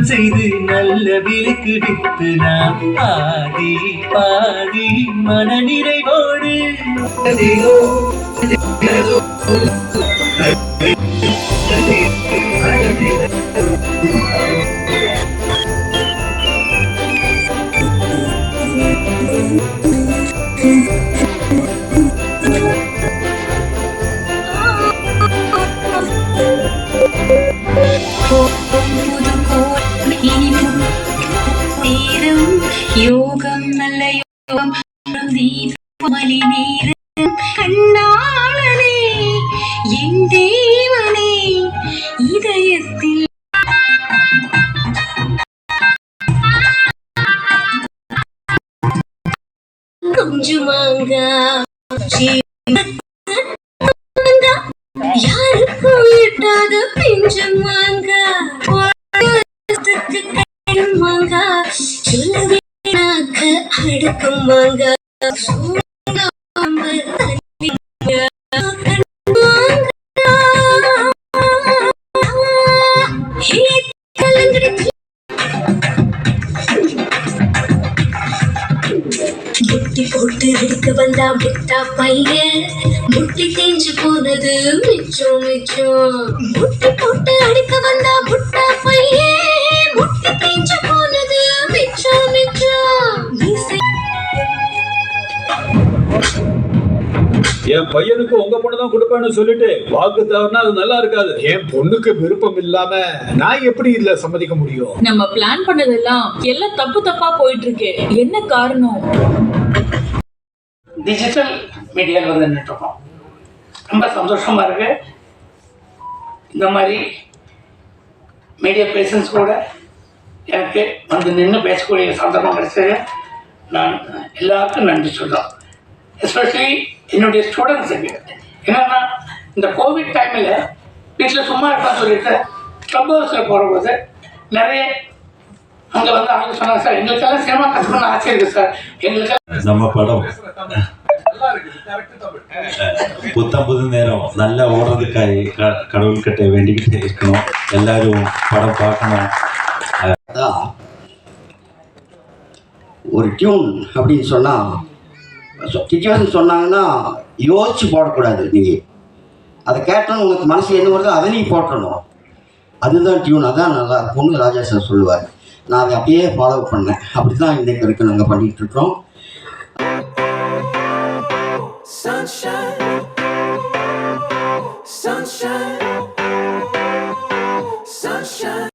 தியானம் செய்து நல்ல விலைக்கு வித்து நாம் பாதி பாதி மன நிறைவோடு யோகம் நல்ல யோகம் தீபமலி நேரம் கண்ணாளனே என் தேவனே இதயத்தில் கொஞ்சமாங்க யாருக்கும் எட்டாத பிஞ்சமாங்க அடுக்குமாங்க முட்டி போட்டு அடிக்க வந்தா முட்டா பையன் முட்டி தேஞ்சு போனது மிச்சம் மிச்சம் முட்டி போட்டு அடிக்க வந்தா முட்டா பையன் முட்டி தேஞ்சு போனது மிச்சம் மிச்சம். என் பையனுக்கு உங்க பொண்ணு தான் கொடுப்பேன்னு சொல்லிட்டு வாக்கு தவறுனா அது நல்லா இருக்காது. என் பொண்ணுக்கு விருப்பம் இல்லாம நான் எப்படி இதுல சம்மதிக்க முடியும்? நம்ம பிளான் பண்ணதெல்லாம் எல்லாம் தப்பு தப்பா போயிட்டு இருக்கு. என்ன காரணம்? டிஜிட்டல் மீடியாவில் வந்து நின்றுட்டோம். ரொம்ப சந்தோஷமா இருக்கு. இந்த மாதிரி மீடியா பேசன்ஸ் கூட எனக்கு வந்து நின்று பேசக்கூடிய சந்தர்ப்பம் கிடைச்சது. நான் எல்லாருக்கும் நன்றி சொல்கிறோம். எஸ்பெஷலி என்னுடைய ஸ்டூடெண்ட்ஸுக்கு. என்னென்னா இந்த கோவிட் டைமில் வீட்டில் சும்மா இருப்பான்னு சொல்லிட்டு கிளப் ஹவுஸில் போகும்போது நிறைய அங்கே வந்து அவங்க சொன்னாங்க, சார் எங்களுக்கெல்லாம் சினிமா கற்றுக்கணும்னு ஆசை இருக்குது சார். எங்களுக்கெல்லாம் நம்ம படம் புத்தம் புது நேரம் நல்லா ஓடுறதுக்காய் கடவுள்கிட்ட வேண்டிக்கிட்டே இருக்கணும். எல்லாரும் படம் பார்க்கணும். ஒரு டியூன் அப்படின்னு சொன்னால் டியூன் சொன்னாங்கன்னா யோசிச்சு போடக்கூடாது. நீங்கள் அதை கேட்டோன்னு உங்களுக்கு மனசில் என்ன வருதோ அதை நீங்கள் போட்டணும். அதுதான் டியூன், அதான் நல்லா இருக்கும்னு ராஜா சார் சொல்லுவார். நான் அதை அப்படியே ஃபாலோ பண்ணேன். அப்படி தான் இன்றைக்கு வரைக்கும் நாங்கள் பண்ணிகிட்ருக்கோம். Sunshine, sunshine, sunshine.